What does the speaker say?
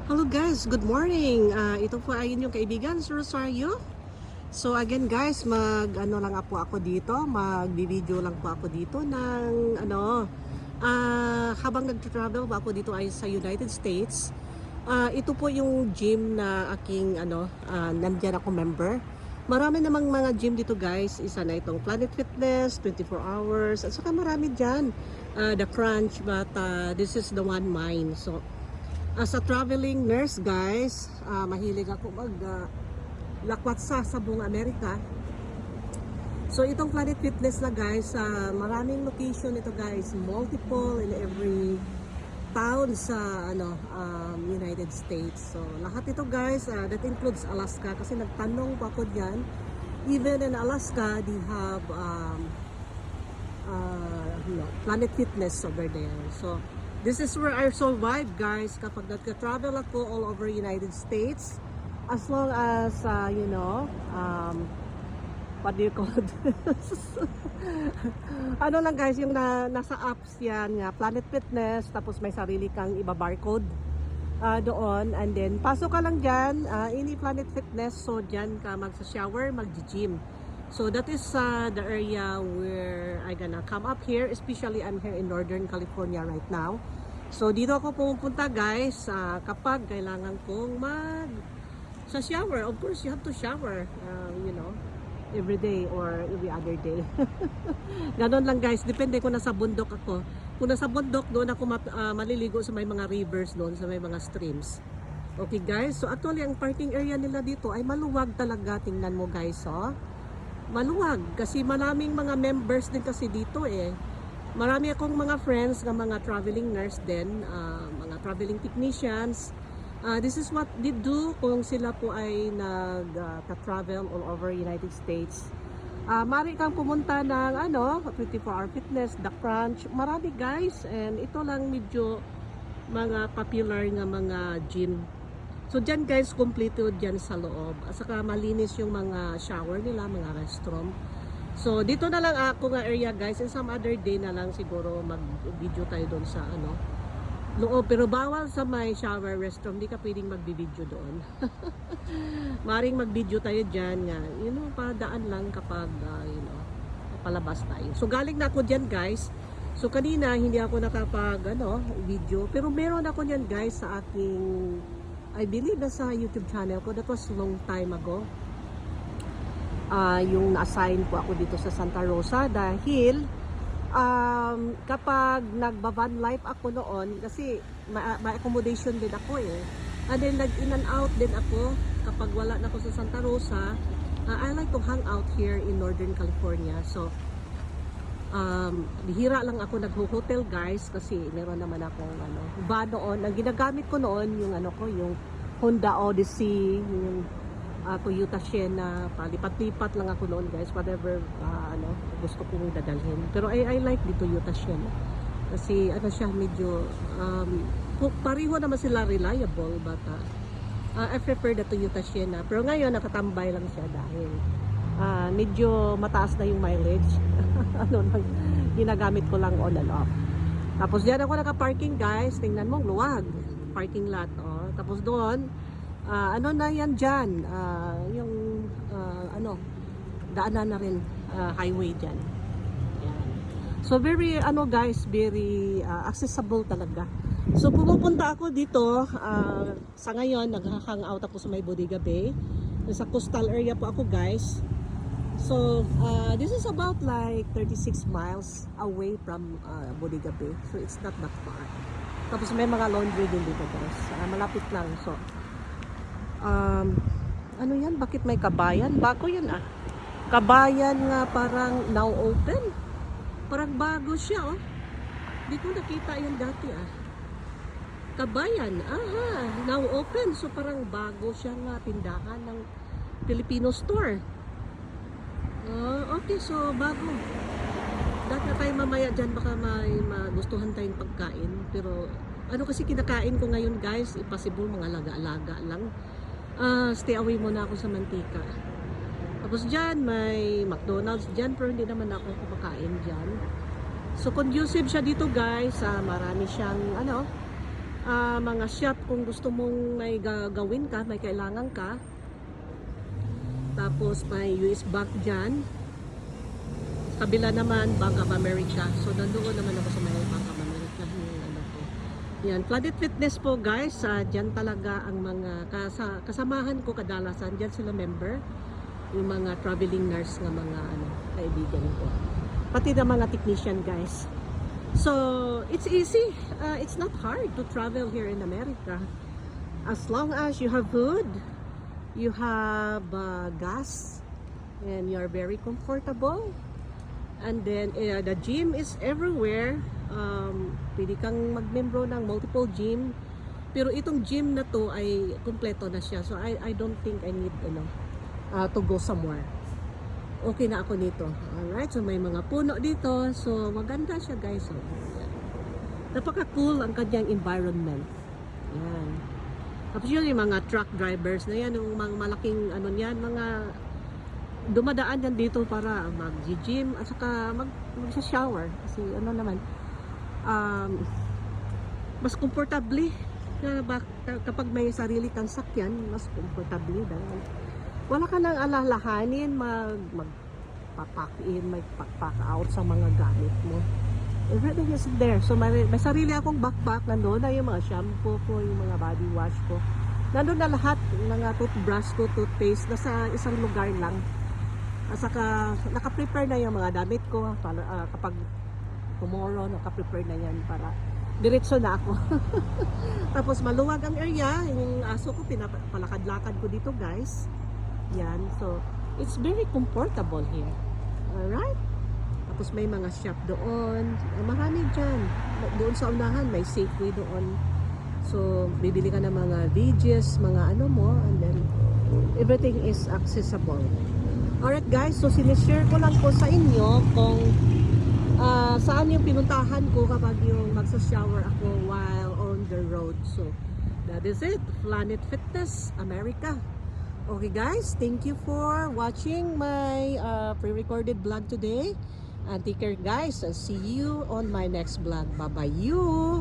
Hello guys, good morning. Ito po ay inyong kaibigan, Sir Rosario. So again guys, lang po ako dito, magbi-video lang po ako dito ng habang nag-travel ba ako dito ay sa United States. Ito po yung gym na aking nandiyan ako member. Marami namang mga gym dito guys. Isa na itong Planet Fitness, 24 hours. At saka marami dyan. The Crunch, but this is the one mine. So as a traveling nurse guys, mahilig ako lakwat sa buong Amerika. So itong Planet Fitness na guys, maraming location ito guys, multiple in every town sa United States. So lahat ito guys, that includes Alaska kasi nagtanong pa ako diyan. Even in Alaska, they have Planet Fitness over there. So this is where I survive guys kapag nagka-travel ako all over United States, as long as what do you call this? Ano lang guys, yung nasa apps yan nga, Planet Fitness, tapos may sarili kang iba-barcode doon, and then pasok ka lang dyan, ini Planet Fitness, so dyan ka magsa-shower, mag-gym. So that is the area where I gonna come up here, especially I'm here in Northern California right now. So dito ako pumupunta guys kapag kailangan kong sa shower. Of course you have to shower, every day or every other day. Ganon lang guys, depende kung nasa bundok ako. Kung nasa bundok, doon ako maliligo sa may mga rivers doon, sa may mga streams. Okay guys, so actually ang parking area nila dito ay maluwag talaga. Tingnan mo guys, maluwag kasi maraming mga members din kasi dito Marami akong mga friends na mga traveling nurse din, mga traveling technicians. This is what they do kung sila po ay nag-travel all over United States. Mari kang pumunta ng 24-hour fitness, The Crunch, marami guys, and ito lang medyo mga popular nga mga gym. So dyan guys, kompleto dyan sa loob. At saka malinis yung mga shower nila, mga restroom. So dito na lang ako nga area guys, and some other day na lang siguro mag-video tayo doon sa loob. Pero bawal sa may shower, restroom, di ka pwedeng mag-video doon. Maring mag-video tayo dyan nga, padaan lang kapag palabas tayo. So galing na ako dyan guys. So kanina hindi ako video, pero meron ako dyan guys sa aking, I believe sa YouTube channel ko. That was long time ago. Yung na-assign po ako dito sa Santa Rosa dahil kapag nagba-van life ako noon, kasi ma-accommodation din ako and then nag-in and out din ako kapag wala na ako sa Santa Rosa. I like to hang out here in Northern California. So bihira lang ako nag-hotel guys kasi meron naman akong van noon. Ang ginagamit ko noon yung yung Honda Odyssey, yung Toyota Sienna. Palipat-lipat lang ako noon guys, whatever gusto kong dadalhin. Pero I like the Toyota Sienna kasi siya medyo pareho naman sila reliable, but I prefer the Toyota Sienna. Pero ngayon nakatambay lang siya dahil medyo mataas na yung mileage. Ginagamit ko lang on and off. Tapos diyan ako naka-parking guys, tingnan mo, luwag parking lot. Tapos doon na yan dyan, yung daanan na rin, highway dyan. Ayan. So very guys, very accessible talaga. So pumupunta ako dito, sa ngayon nag-hang out ako sa may Bodega Bay. Sa coastal area po ako guys. So this is about like 36 miles away from Bodega Bay. So it's not that far. Tapos may mga laundry din dito guys, malapit lang. So yan? Bakit may kabayan? Bago yan kabayan nga, parang now open. Parang bago siya Hindi ko nakita yan dati Kabayan, now open. So parang bago siya nga tindahan ng Filipino store. Okay, so bago. Dati tayo mamaya dyan, baka may magustuhan tayong pagkain. Pero kasi kinakain ko ngayon guys, impossible, mga alaga-alaga lang. Stay away muna ako sa mantika. Tapos dyan may McDonald's dyan, pero hindi naman ako kumakain dyan. So conducive siya dito guys, marami siyang mga shop kung gusto mong may gagawin ka, may kailangan ka. Tapos may US Bank dyan. Kabila naman, Bank of America. So nandoon naman ako sa may Bank of America. Yung ano po. Yan, Planet Fitness po guys. Dyan talaga ang mga kasamahan ko kadalasan. Dyan sila member. Yung mga traveling nurse nga mga kaibigan ko. Pati na mga technician guys. So, it's easy. It's not hard to travel here in America. As long as you have food, you have gas, and you're very comfortable. And then, the gym is everywhere. Pwede kang magmembro ng multiple gym. Pero itong gym na to ay kumpleto na siya. So, I don't think I need to go somewhere. Okay na ako nito. Alright, so may mga puno dito. So, maganda siya guys. So, napaka-cool ang kanyang environment. Yan. Tapos yun yung mga truck drivers na yan, yung mga malaking ano yan, mga dumadaan yan dito para mag-gym at saka mag-shower. Kasi ano naman, mas comfortably kapag may sarili kang sakyan, mas comfortably dahil wala ka nang alalahanin magpapack in, magpack out sa mga gamit mo. Everything is there. So may sarili akong backpack, nandoon na yung mga shampoo ko, yung mga body wash ko. Nandoon na lahat, mga toothbrush ko, toothpaste, nasa isang lugar lang. At saka naka-prepare na yung mga damit ko para, kapag tomorrow, naka-prepare na yan para diretso na ako. Tapos maluwag ang area, yung aso ko, pinapalakad-lakad ko dito guys. Yan, so it's very comfortable here. Alright? Tapos may mga shop doon. Marami dyan. Doon sa unahan, may Safeway doon. So, bibili ka ng mga veggies, mga ano mo, and then everything is accessible. Alright guys, so sinishare ko lang po sa inyo kung saan yung pinuntahan ko kapag yung magsa-shower ako while on the road. So, that is it. Planet Fitness, America. Okay guys, thank you for watching my pre-recorded vlog today. And take care guys, and see you on my next vlog. Bye-bye you!